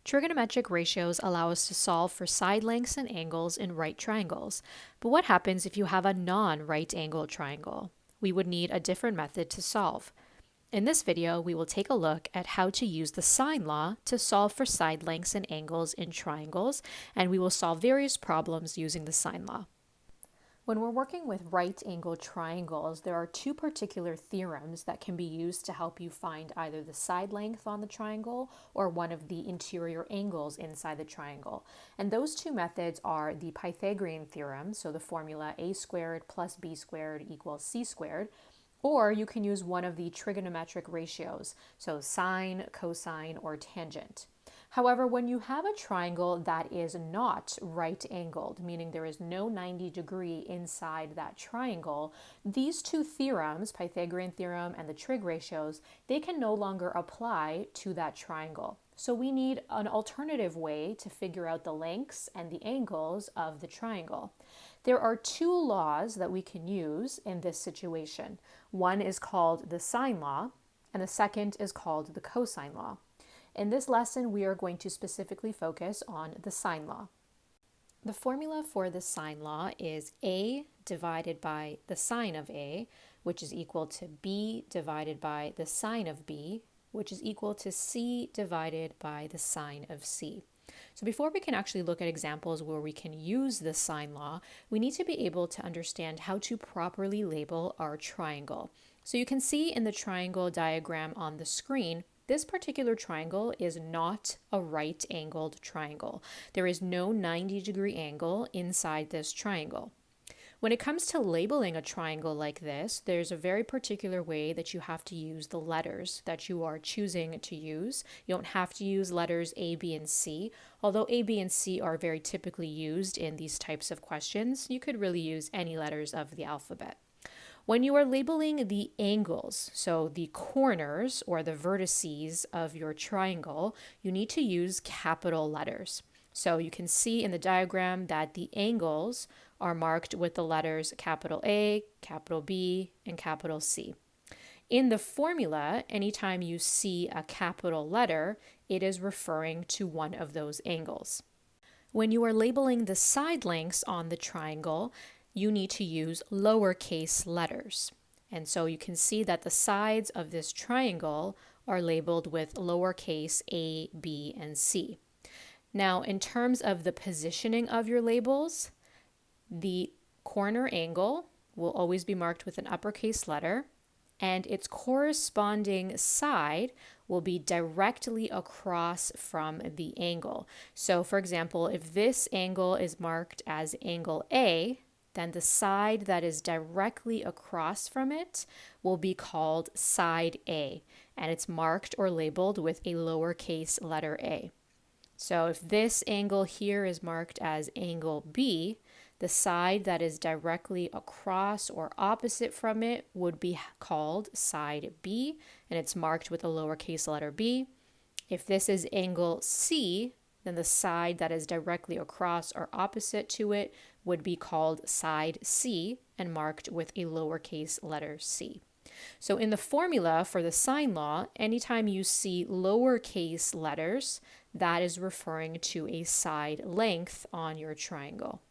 Trigonometric ratios allow us to solve for side lengths and angles in right triangles. But what happens if you have a non-right angle triangle? We would need a different method to solve. In this video, we will take a look at how to use the sine law to solve for side lengths and angles in triangles, and we will solve various problems using the sine law. When we're working with right-angled triangles, there are two particular theorems that can be used to help you find either the side length on the triangle or one of the interior angles inside the triangle. And those two methods are the Pythagorean theorem, so the formula a squared plus b squared equals c squared, or you can use one of the trigonometric ratios, so sine, cosine, or tangent. However, when you have a triangle that is not right-angled, meaning there is no 90-degree inside that triangle, these two theorems, Pythagorean theorem and the trig ratios, they can no longer apply to that triangle. So we need an alternative way to figure out the lengths and the angles of the triangle. There are two laws that we can use in this situation. One is called the sine law, and the second is called the cosine law. In this lesson, we are going to specifically focus on the sine law. The formula for the sine law is a divided by the sine of a, which is equal to b divided by the sine of b, which is equal to c divided by the sine of c. So before we can actually look at examples where we can use the sine law, we need to be able to understand how to properly label our triangle. So you can see in the triangle diagram on the screen, this particular triangle is not a right-angled triangle. There is no 90-degree angle inside this triangle. When it comes to labeling a triangle like this, there's a very particular way that you have to use the letters that you are choosing to use. You don't have to use letters A, B, and C. Although A, B, and C are very typically used in these types of questions, you could really use any letters of the alphabet. When you are labeling the angles, so the corners or the vertices of your triangle, you need to use capital letters. So you can see in the diagram that the angles are marked with the letters capital A, capital B, and capital C. In the formula, anytime you see a capital letter, it is referring to one of those angles. When you are labeling the side lengths on the triangle, you need to use lowercase letters. And so you can see that the sides of this triangle are labeled with lowercase a, b, and c. Now, in terms of the positioning of your labels, the corner angle will always be marked with an uppercase letter, and its corresponding side will be directly across from the angle. So, for example, if this angle is marked as angle A, then the side that is directly across from it will be called side A, and it's marked or labeled with a lowercase letter a. So if this angle here is marked as angle B, the side that is directly across or opposite from it would be called side B, and it's marked with a lowercase letter b. If this is angle C, then the side that is directly across or opposite to it would be called side C and marked with a lowercase letter c. So in the formula for the sine law, anytime you see lowercase letters, that is referring to a side length on your triangle.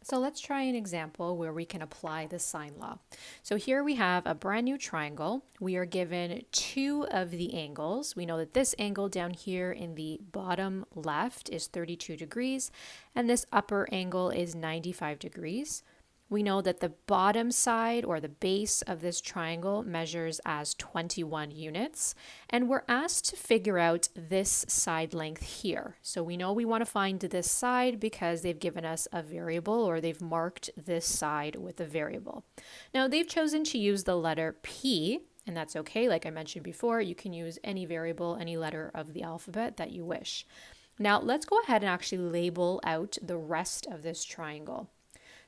So let's try an example where we can apply the sine law. So here we have a brand new triangle. We are given two of the angles. We know that this angle down here in the bottom left is 32 degrees, and this upper angle is 95 degrees. We know that the bottom side or the base of this triangle measures as 21 units, and we're asked to figure out this side length here. So we know we want to find this side because they've given us a variable, or they've marked this side with a variable. Now they've chosen to use the letter P, and that's okay. Like I mentioned before, you can use any variable, any letter of the alphabet that you wish. Now let's go ahead and actually label out the rest of this triangle.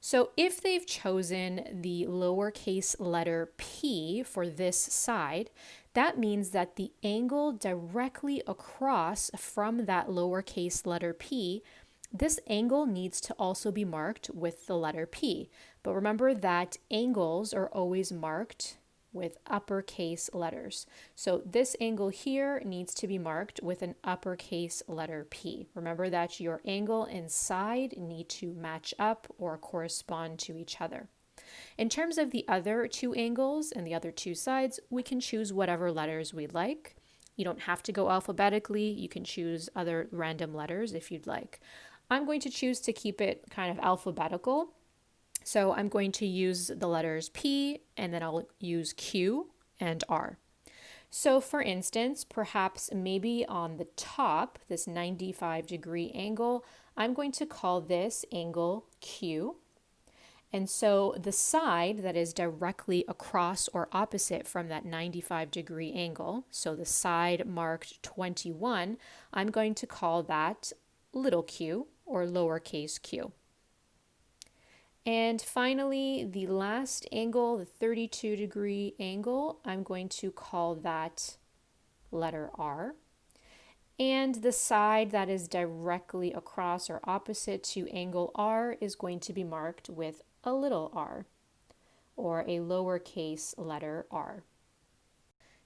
So if they've chosen the lowercase letter p for this side, that means that the angle directly across from that lowercase letter p, this angle needs to also be marked with the letter p. But remember that angles are always marked with uppercase letters. So this angle here needs to be marked with an uppercase letter P. Remember that your angle and side need to match up or correspond to each other. In terms of the other two angles and the other two sides, we can choose whatever letters we'd like. You don't have to go alphabetically. You can choose other random letters if you'd like. I'm going to choose to keep it kind of alphabetical. So I'm going to use the letters P, and then I'll use Q and R. So for instance, perhaps maybe on the top, this 95-degree angle, I'm going to call this angle Q. And so the side that is directly across or opposite from that 95-degree angle, so the side marked 21, I'm going to call that little q or lowercase q. And finally, the last angle, the 32-degree angle, I'm going to call that letter R. And the side that is directly across or opposite to angle R is going to be marked with a little r, or a lowercase letter r.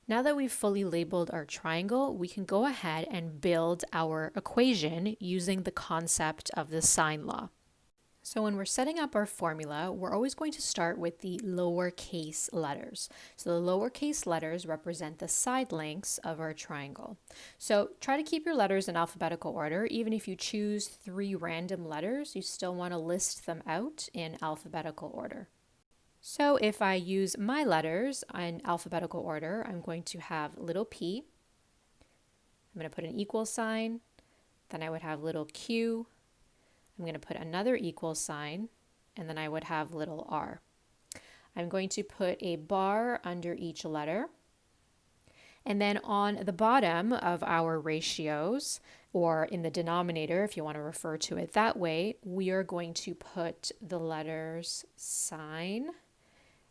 Now that we've fully labeled our triangle, we can go ahead and build our equation using the concept of the sine law. So when we're setting up our formula, we're always going to start with the lowercase letters. So the lowercase letters represent the side lengths of our triangle. So try to keep your letters in alphabetical order. Even if you choose 3 random letters, you still want to list them out in alphabetical order. So if I use my letters in alphabetical order, I'm going to have little p. I'm going to put an equal sign. Then I would have little q. I'm going to put another equal sign, and then I would have little r. I'm going to put a bar under each letter. And then on the bottom of our ratios, or in the denominator, if you want to refer to it that way, we are going to put the letters sine,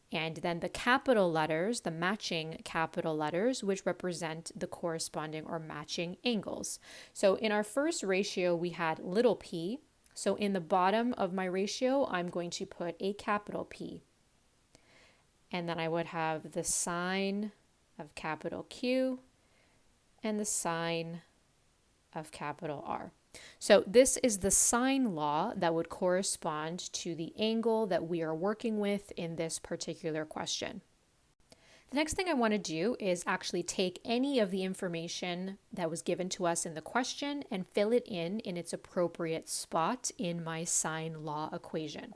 and then the capital letters, the matching capital letters, which represent the corresponding or matching angles. So in our first ratio, we had little p. So in the bottom of my ratio, I'm going to put a capital P. And then I would have the sine of capital Q and the sine of capital R. So this is the sine law that would correspond to the angle that we are working with in this particular question. The next thing I want to do is actually take any of the information that was given to us in the question and fill it in its appropriate spot in my sine law equation.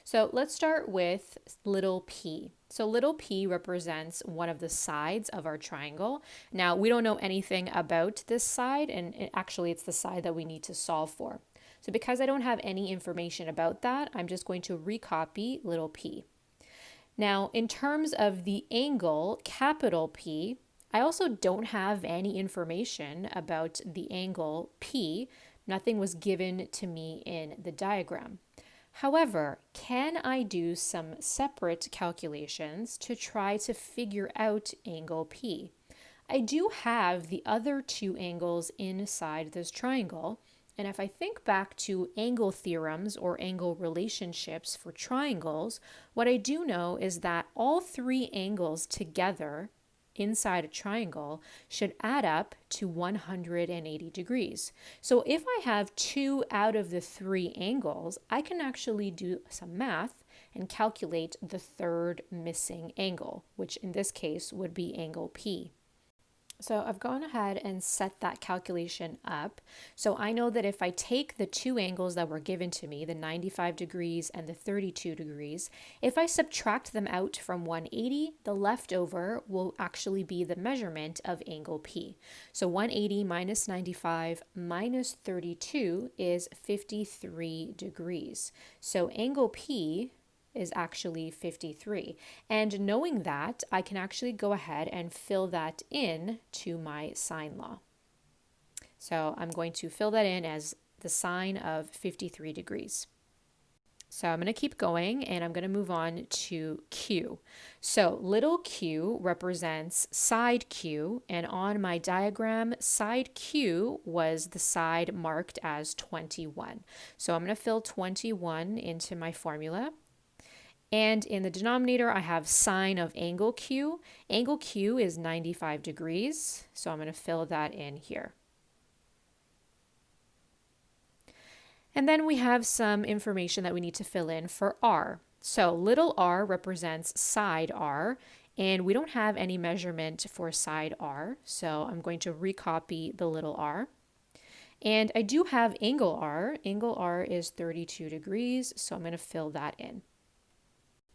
So let's start with little p. So little p represents one of the sides of our triangle. Now we don't know anything about this side, and actually it's the side that we need to solve for. So because I don't have any information about that, I'm just going to recopy little p. Now, in terms of the angle, capital P, I also don't have any information about the angle P. Nothing was given to me in the diagram. However, can I do some separate calculations to try to figure out angle P? I do have the other 2 angles inside this triangle. And if I think back to angle theorems or angle relationships for triangles, what I do know is that all 3 angles together inside a triangle should add up to 180 degrees. So if I have 2 out of the 3 angles, I can actually do some math and calculate the 3rd missing angle, which in this case would be angle P. So I've gone ahead and set that calculation up. So I know that if I take the 2 angles that were given to me, the 95 degrees and the 32 degrees, if I subtract them out from 180, the leftover will actually be the measurement of angle P. So 180 minus 95 minus 32 is 53 degrees. So angle P is actually 53. And knowing that, I can actually go ahead and fill that in to my sine law. So I'm going to fill that in as the sine of 53 degrees. So I'm going to keep going, and I'm going to move on to Q. So little q represents side Q, and on my diagram, side Q was the side marked as 21. So I'm going to fill 21 into my formula. And in the denominator, I have sine of angle Q. Angle Q is 95 degrees, so I'm going to fill that in here. And then we have some information that we need to fill in for r. So little r represents side r, and we don't have any measurement for side r, so I'm going to recopy the little r. And I do have angle r. Angle r is 32 degrees, so I'm going to fill that in.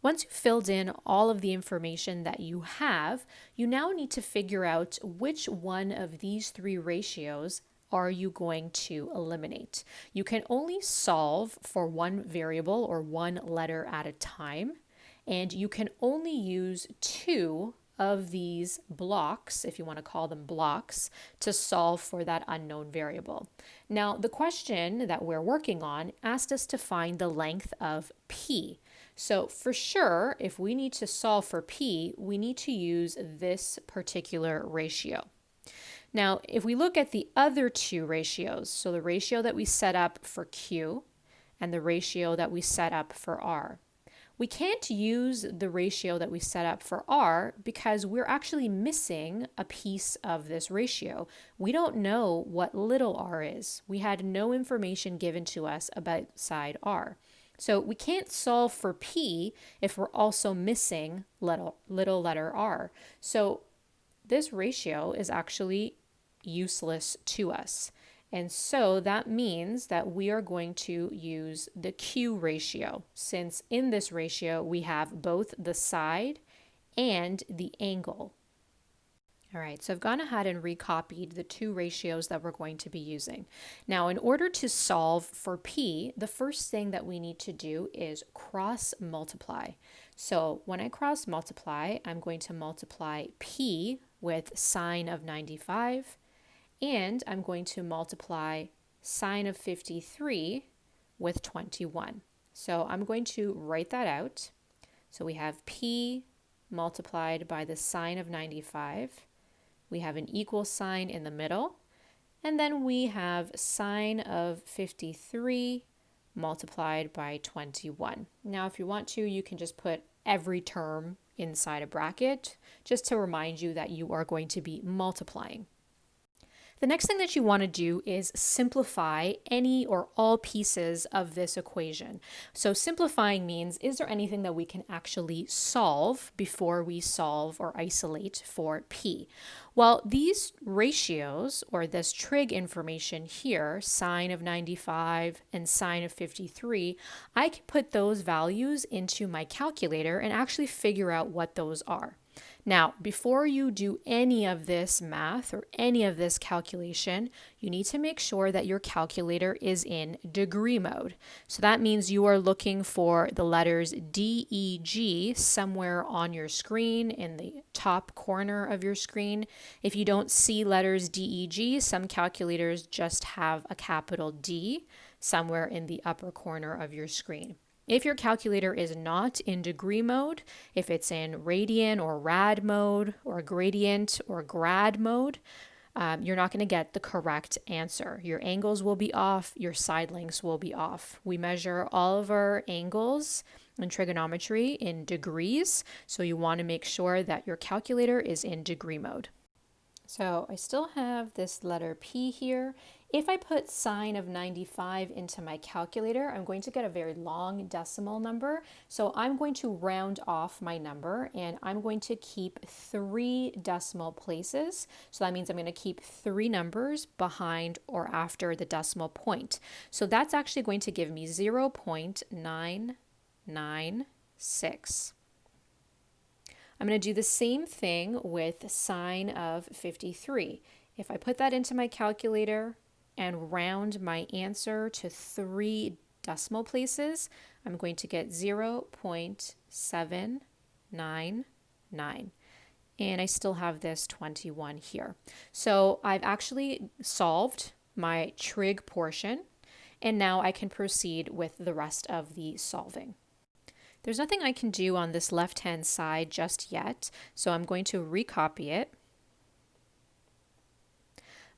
Once you've filled in all of the information that you have, you now need to figure out which one of these three ratios are you going to eliminate. You can only solve for one variable or one letter at a time, and you can only use two of these blocks, if you want to call them blocks, to solve for that unknown variable. Now, the question that we're working on asked us to find the length of p. So for sure, if we need to solve for p, we need to use this particular ratio. Now, if we look at the other two ratios, so the ratio that we set up for q and the ratio that we set up for r, we can't use the ratio that we set up for r because we're actually missing a piece of this ratio. We don't know what little r is. We had no information given to us about side r. So we can't solve for p if we're also missing little letter r. So this ratio is actually useless to us. And so that means that we are going to use the Q ratio, since in this ratio we have both the side and the angle. All right, so I've gone ahead and recopied the two ratios that we're going to be using. Now, in order to solve for P, the first thing that we need to do is cross multiply. So when I cross multiply, I'm going to multiply P with sine of 95, and I'm going to multiply sine of 53 with 21. So I'm going to write that out. So we have P multiplied by the sine of 95. We have an equal sign in the middle, and then we have sine of 53 multiplied by 21. Now, if you want to, you can just put every term inside a bracket, just to remind you that you are going to be multiplying. The next thing that you want to do is simplify any or all pieces of this equation. So simplifying means, is there anything that we can actually solve before we solve or isolate for P? Well, these ratios, or this trig information here, sine of 95 and sine of 53, I can put those values into my calculator and actually figure out what those are. Now, before you do any of this math or any of this calculation, you need to make sure that your calculator is in degree mode. So that means you are looking for the letters D, E, G somewhere on your screen in the top corner of your screen. If you don't see letters D, E, G, some calculators just have a capital D somewhere in the upper corner of your screen. If your calculator is not in degree mode, if it's in radian or rad mode or gradient or grad mode, you're not going to get the correct answer. Your angles will be off, your side lengths will be off. We measure all of our angles in trigonometry in degrees, so you want to make sure that your calculator is in degree mode. So I still have this letter P here. If I put sine of 95 into my calculator, I'm going to get a very long decimal number. So I'm going to round off my number, and I'm going to keep 3 decimal places. So that means I'm going to keep 3 numbers behind or after the decimal point. So that's actually going to give me 0.996. I'm going to do the same thing with sine of 53. If I put that into my calculator and round my answer to 3 decimal places, I'm going to get 0.799. And I still have this 21 here. So I've actually solved my trig portion, and now I can proceed with the rest of the solving. There's nothing I can do on this left-hand side just yet, so I'm going to recopy it.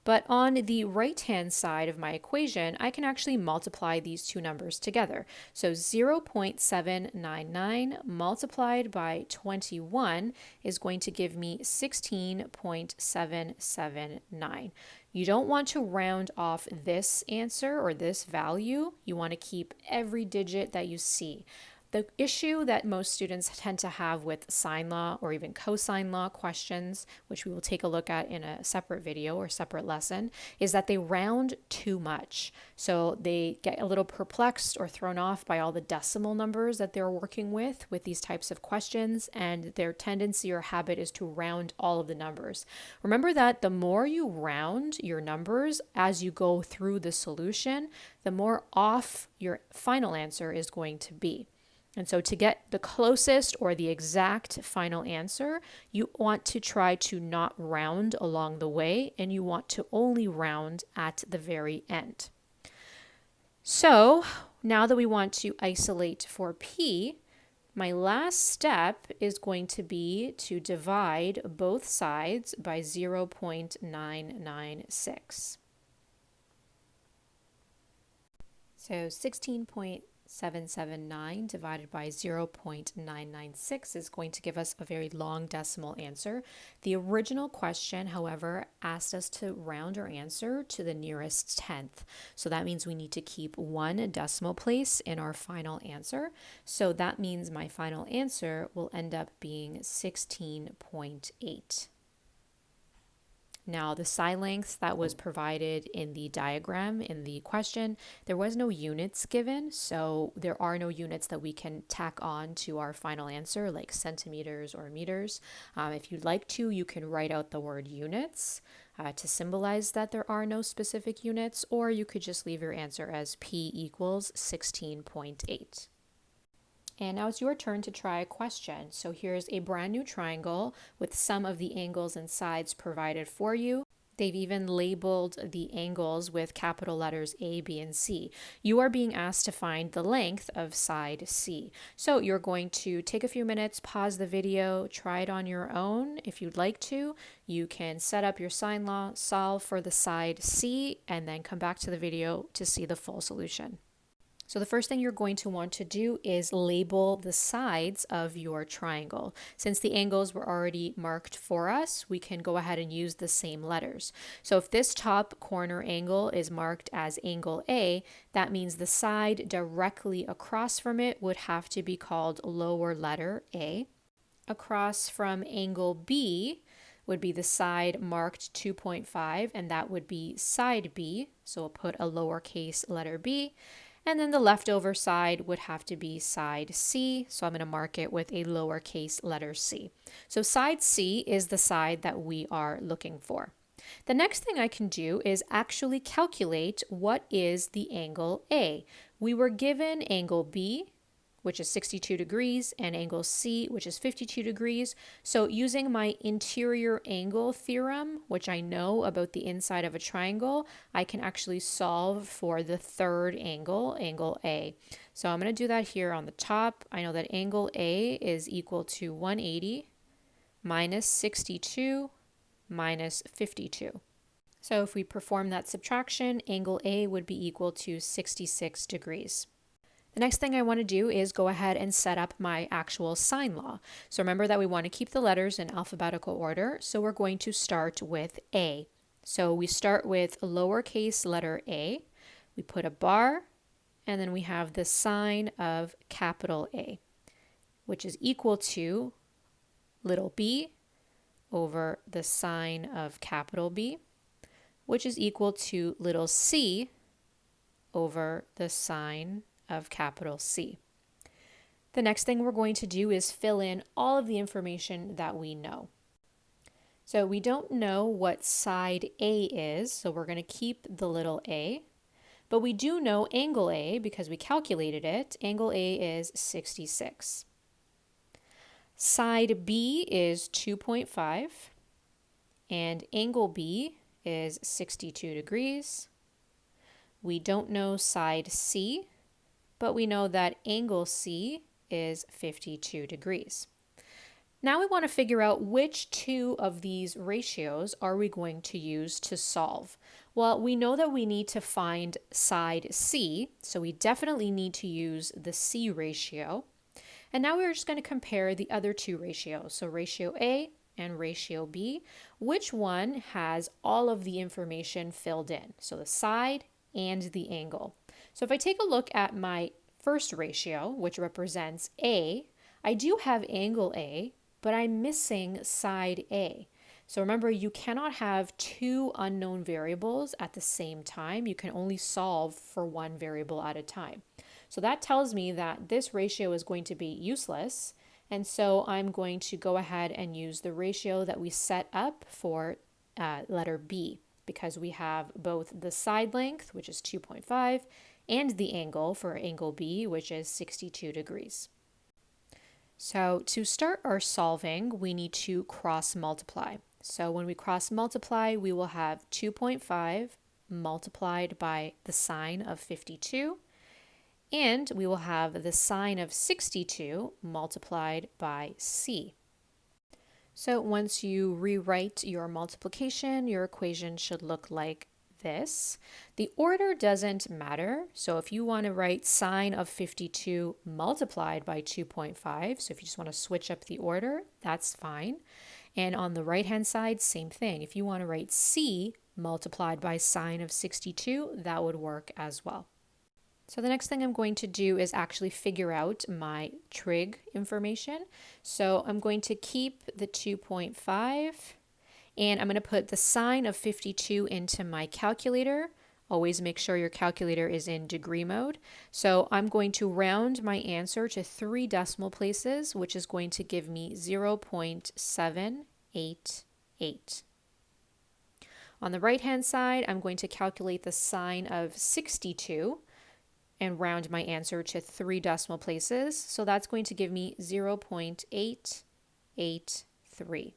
But on the right-hand side of my equation, I can actually multiply these two numbers together. So 0.799 multiplied by 21 is going to give me 16.779. You don't want to round off this answer or this value. You want to keep every digit that you see. The issue that most students tend to have with sine law or even cosine law questions, which we will take a look at in a separate video or separate lesson, is that they round too much. So they get a little perplexed or thrown off by all the decimal numbers that they're working with these types of questions, and their tendency or habit is to round all of the numbers. Remember that the more you round your numbers as you go through the solution, the more off your final answer is going to be. And so to get the closest or the exact final answer, you want to try to not round along the way, and you want to only round at the very end. So now that we want to isolate for p, my last step is going to be to divide both sides by 0.996. So 16.779 divided by 0.996 is going to give us a very long decimal answer. The original question, however, asked us to round our answer to the nearest tenth. So that means we need to keep one decimal place in our final answer. So that means my final answer will end up being 16.8. Now, the side length that was provided in the diagram in the question, there was no units given, so there are no units that we can tack on to our final answer, like centimeters or meters. If you'd like to, you can write out the word units to symbolize that there are no specific units, or you could just leave your answer as P equals 16.8. And now it's your turn to try a question. So here's a brand new triangle with some of the angles and sides provided for you. They've even labeled the angles with capital letters A, B, and C. You are being asked to find the length of side C. So you're going to take a few minutes, pause the video, try it on your own. If you'd like to, you can set up your sine law, solve for the side C, and then come back to the video to see the full solution. So the first thing you're going to want to do is label the sides of your triangle. Since the angles were already marked for us, we can go ahead and use the same letters. So if this top corner angle is marked as angle A, that means the side directly across from it would have to be called lower letter A. Across from angle B would be the side marked 2.5, and that would be side B. So we'll put a lowercase letter B. And then the leftover side would have to be side C, so I'm going to mark it with a lowercase letter c. So side C is the side that we are looking for. The next thing I can do is actually calculate what is the angle A. We were given angle B, which is 62 degrees, and angle C, which is 52 degrees. So using my interior angle theorem, which I know about the inside of a triangle, I can actually solve for the third angle, angle A. So I'm going to do that here on the top. I know that angle A is equal to 180 minus 62 minus 52. So if we perform that subtraction, angle A would be equal to 66 degrees. The next thing I want to do is go ahead and set up my actual sine law. So remember that we want to keep the letters in alphabetical order, so we're going to start with A. So we start with lowercase letter A, we put a bar, and then we have the sine of capital A, which is equal to little b over the sine of capital B, which is equal to little c over the sine of capital C. The next thing we're going to do is fill in all of the information that we know. So we don't know what side A is, so we're going to keep the little a, but we do know angle A because we calculated it. Angle A is 66. Side B is 2.5, and angle B is 62 degrees. We don't know side C, but we know that angle C is 52 degrees. Now we want to figure out which two of these ratios are we going to use to solve. Well, we know that we need to find side C, so we definitely need to use the C ratio. And now we're just going to compare the other two ratios, so ratio A and ratio B. Which one has all of the information filled in? So the side and the angle. So if I take a look at my first ratio, which represents A, I do have angle A, but I'm missing side A. So remember, you cannot have two unknown variables at the same time. You can only solve for one variable at a time. So that tells me that this ratio is going to be useless. And so I'm going to go ahead and use the ratio that we set up for letter B, because we have both the side length, which is 2.5, and the angle for angle B, which is 62 degrees. So to start our solving, we need to cross multiply. So when we cross multiply, we will have 2.5 multiplied by the sine of 52, and we will have the sine of 62 multiplied by C. So once you rewrite your multiplication, your equation should look like this. The order doesn't matter. So if you want to write sine of 52 multiplied by 2.5, so if you just want to switch up the order, that's fine. And on the right-hand side, same thing. If you want to write C multiplied by sine of 62, that would work as well. So the next thing I'm going to do is actually figure out my trig information. So I'm going to keep the 2.5, and I'm going to put the sine of 52 into my calculator. Always make sure your calculator is in degree mode. So I'm going to round my answer to 3 decimal places, which is going to give me 0.788. On the right-hand side, I'm going to calculate the sine of 62 and round my answer to 3 decimal places. So that's going to give me 0.883.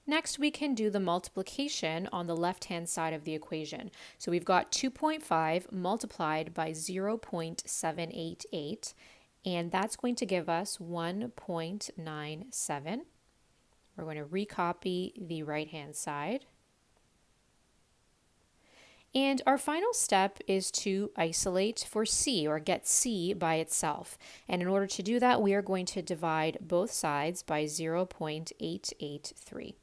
Next, we can do the multiplication on the left-hand side of the equation. So we've got 2.5 multiplied by 0.788, and that's going to give us 1.97. We're going to recopy the right-hand side. And our final step is to isolate for C, or get C by itself. And in order to do that, we are going to divide both sides by 0.883.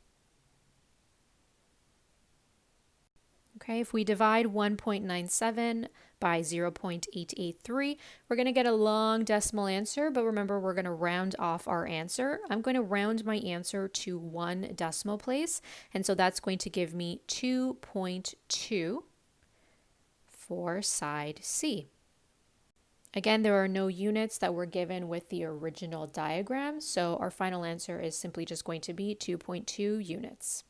Okay, if we divide 1.97 by 0.883, we're going to get a long decimal answer, but remember, we're going to round off our answer. I'm going to round my answer to 1 decimal place, and so that's going to give me 2.2 for side C. Again, there are no units that were given with the original diagram, so our final answer is simply just going to be 2.2 units.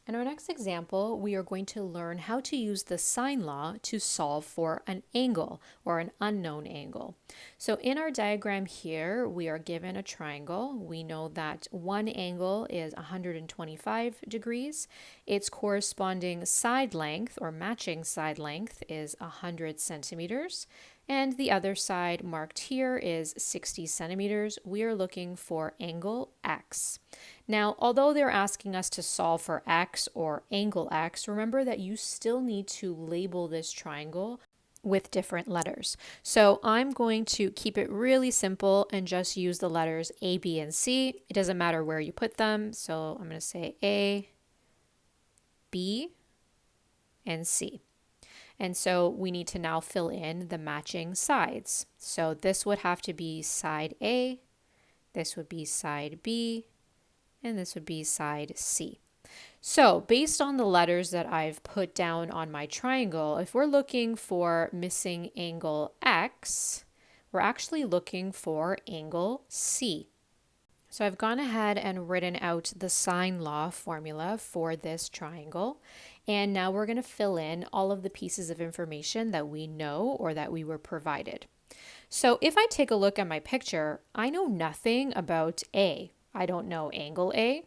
In our next example, we are going to learn how to use the sine law to solve for an angle, or an unknown angle. So in our diagram here, we are given a triangle. We know that one angle is 125 degrees. Its corresponding side length, or matching side length, is 100 centimeters. And the other side marked here is 60 centimeters. We are looking for angle X. Now, although they're asking us to solve for X or angle X, remember that you still need to label this triangle with different letters. So I'm going to keep it really simple and just use the letters A, B, and C. It doesn't matter where you put them. So I'm going to say A, B, and C. And so we need to now fill in the matching sides. So this would have to be side A, this would be side B, and this would be side C. So based on the letters that I've put down on my triangle, if we're looking for missing angle X, we're actually looking for angle C. So I've gone ahead and written out the sine law formula for this triangle. And now we're going to fill in all of the pieces of information that we know or that we were provided. So if I take a look at my picture, I know nothing about A. I don't know angle A,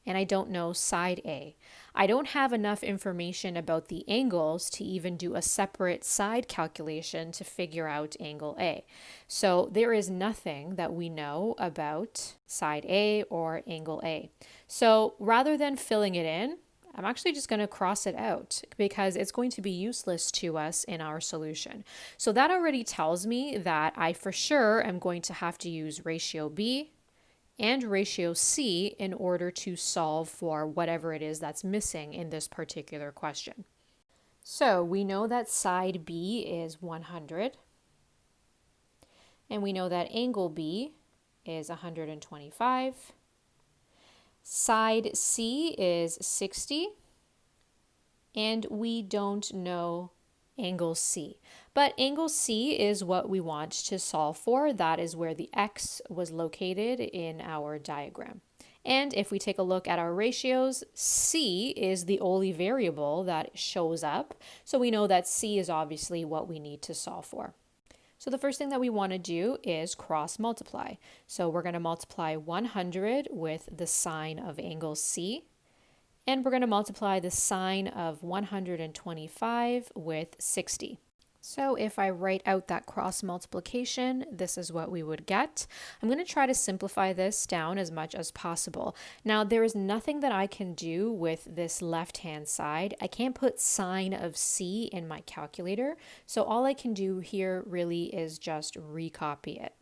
and I don't know side A. I don't have enough information about the angles to even do a separate side calculation to figure out angle A. So there is nothing that we know about side A or angle A. So rather than filling it in, I'm actually just going to cross it out because it's going to be useless to us in our solution. So that already tells me that I for sure am going to have to use ratio B and ratio C in order to solve for whatever it is that's missing in this particular question. So we know that side B is 100, and we know that angle B is 125. Side C is 60, and we don't know angle C. But angle C is what we want to solve for. That is where the X was located in our diagram. And if we take a look at our ratios, C is the only variable that shows up. So we know that C is obviously what we need to solve for. So the first thing that we want to do is cross multiply. So we're going to multiply 100 with the sine of angle C, and we're going to multiply the sine of 125 with 60. So if I write out that cross multiplication, this is what we would get. I'm going to try to simplify this down as much as possible. Now, there is nothing that I can do with this left-hand side. I can't put sine of C in my calculator, so all I can do here really is just recopy it.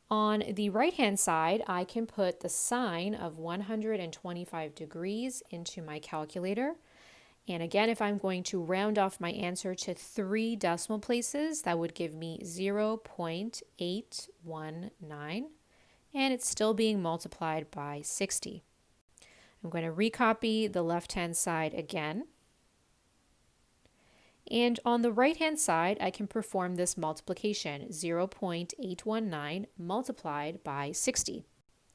On the right-hand side, I can put the sine of 125 degrees into my calculator. And again, if I'm going to round off my answer to 3 decimal places, that would give me 0.819, and it's still being multiplied by 60. I'm going to recopy the left-hand side again. And on the right-hand side, I can perform this multiplication, 0.819 multiplied by 60.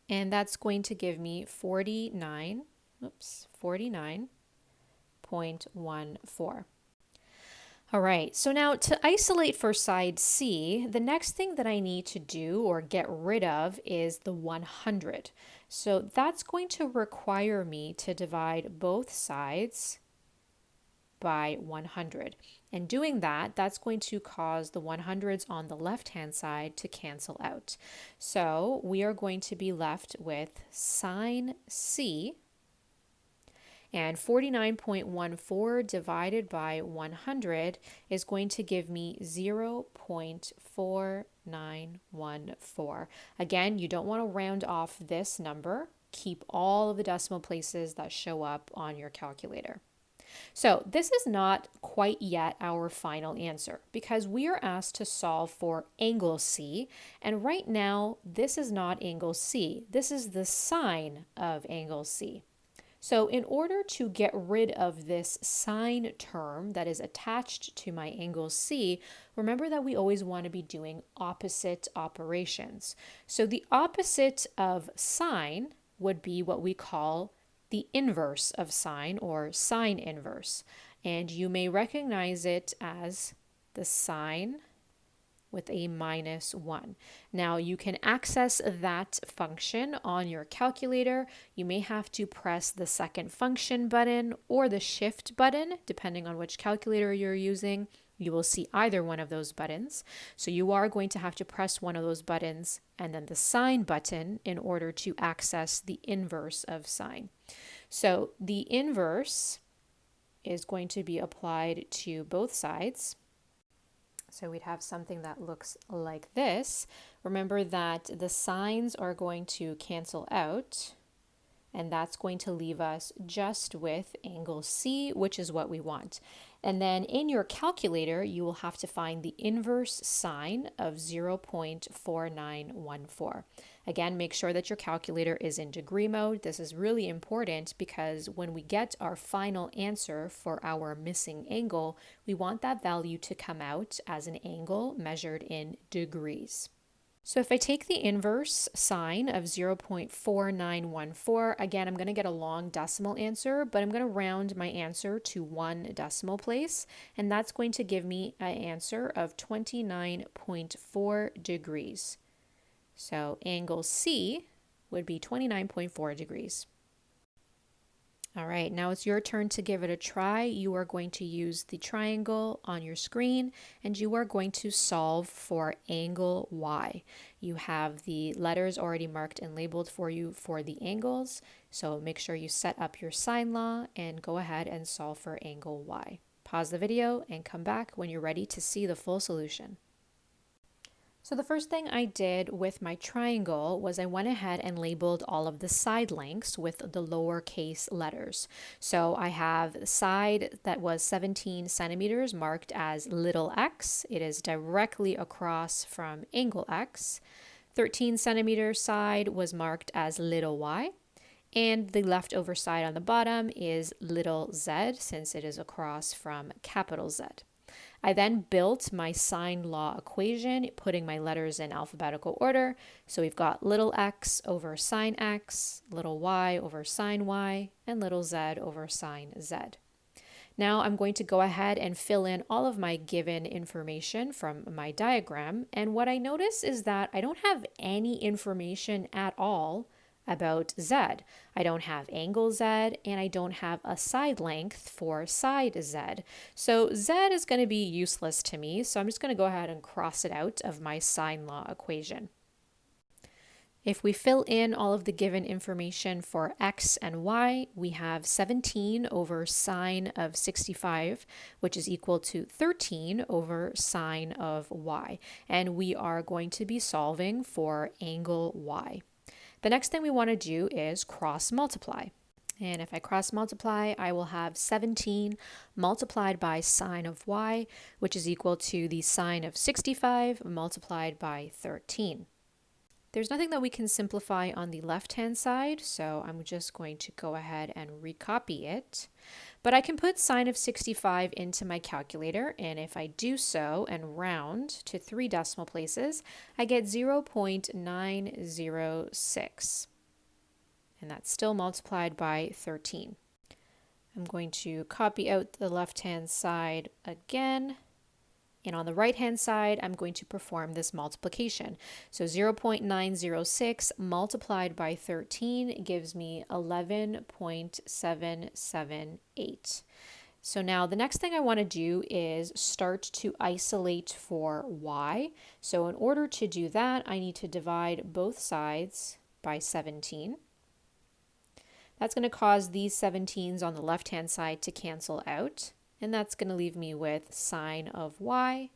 And that's going to give me 49.14. All right, so now to isolate for side C, the next thing that I need to do or get rid of is the 100. So that's going to require me to divide both sides by 100. And doing that, that's going to cause the 100s on the left-hand side to cancel out. So we are going to be left with sine C, and 49.14 divided by 100 is going to give me 0.4914. Again, you don't want to round off this number. Keep all of the decimal places that show up on your calculator. So this is not quite yet our final answer because we are asked to solve for angle C, and right now this is not angle C. This is the sine of angle C. So in order to get rid of this sine term that is attached to my angle C, remember that we always want to be doing opposite operations. So the opposite of sine would be what we call the inverse of sine, or sine inverse. And you may recognize it as the sine with a -1. Now you can access that function on your calculator. You may have to press the second function button or the shift button, depending on which calculator you're using. You will see either one of those buttons. So you are going to have to press one of those buttons and then the sine button in order to access the inverse of sine. So the inverse is going to be applied to both sides. So we'd have something that looks like this. Remember that the sines are going to cancel out, and that's going to leave us just with angle C, which is what we want. And then in your calculator, you will have to find the inverse sine of 0.4914. Again, make sure that your calculator is in degree mode. This is really important because when we get our final answer for our missing angle, we want that value to come out as an angle measured in degrees. So if I take the inverse sine of 0.4914, again, I'm going to get a long decimal answer, but I'm going to round my answer to 1 decimal place, and that's going to give me an answer of 29.4 degrees. So angle C would be 29.4 degrees. All right, now it's your turn to give it a try. You are going to use the triangle on your screen and you are going to solve for angle Y. You have the letters already marked and labeled for you for the angles, so make sure you set up your sine law and go ahead and solve for angle Y. Pause the video and come back when you're ready to see the full solution. So the first thing I did with my triangle was I went ahead and labeled all of the side lengths with the lowercase letters. So I have the side that was 17 centimeters marked as little x. It is directly across from angle x. 13 centimeter side was marked as little y. And the leftover side on the bottom is little z, since it is across from capital Z. I then built my sine law equation, putting my letters in alphabetical order. So we've got little x over sine x, little y over sine y, and little z over sine z. Now I'm going to go ahead and fill in all of my given information from my diagram. And what I notice is that I don't have any information at all about Z. I don't have angle Z and I don't have a side length for side Z. So Z is going to be useless to me, so I'm just going to go ahead and cross it out of my sine law equation. If we fill in all of the given information for x and y, we have 17 over sine of 65, which is equal to 13 over sine of y. And we are going to be solving for angle y. The next thing we want to do is cross multiply. And if I cross multiply, I will have 17 multiplied by sine of y, which is equal to the sine of 65 multiplied by 13. There's nothing that we can simplify on the left-hand side, so I'm just going to go ahead and recopy it. But I can put sine of 65 into my calculator, and if I do so and round to 3 decimal places, I get 0.906. And that's still multiplied by 13. I'm going to copy out the left-hand side again. And on the right-hand side, I'm going to perform this multiplication. So 0.906 multiplied by 13 gives me 11.778. So now the next thing I want to do is start to isolate for y. So in order to do that, I need to divide both sides by 17. That's going to cause these 17s on the left-hand side to cancel out. And that's going to leave me with sine of y,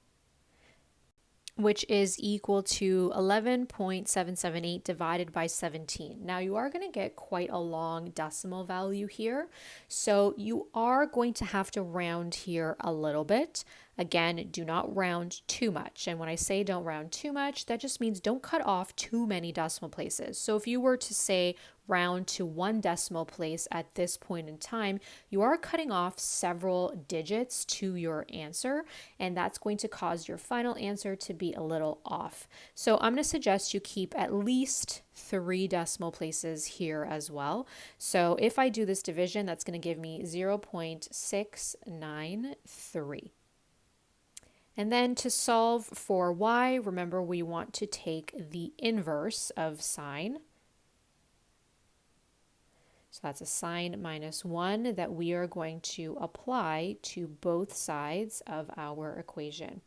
which is equal to 11.778 divided by 17. Now you are going to get quite a long decimal value here, so you are going to have to round here a little bit. Again, do not round too much. And when I say don't round too much, that just means don't cut off too many decimal places. So if you were to say round to 1 decimal place at this point in time, you are cutting off several digits to your answer, and that's going to cause your final answer to be a little off. So I'm going to suggest you keep at least 3 decimal places here as well. So if I do this division, that's going to give me 0.693. And then to solve for y, remember we want to take the inverse of sine. So that's a sine minus 1 that we are going to apply to both sides of our equation.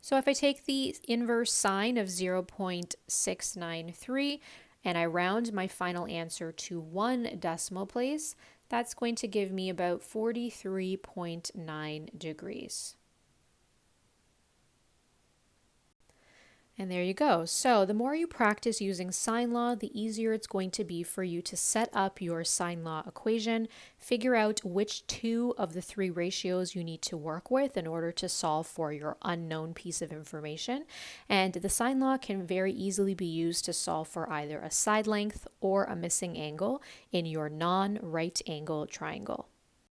So if I take the inverse sine of 0.693 and I round my final answer to 1 decimal place, that's going to give me about 43.9 degrees. And there you go. So the more you practice using sine law, the easier it's going to be for you to set up your sine law equation, figure out which 2 of the 3 ratios you need to work with in order to solve for your unknown piece of information. And the sine law can very easily be used to solve for either a side length or a missing angle in your non-right angle triangle.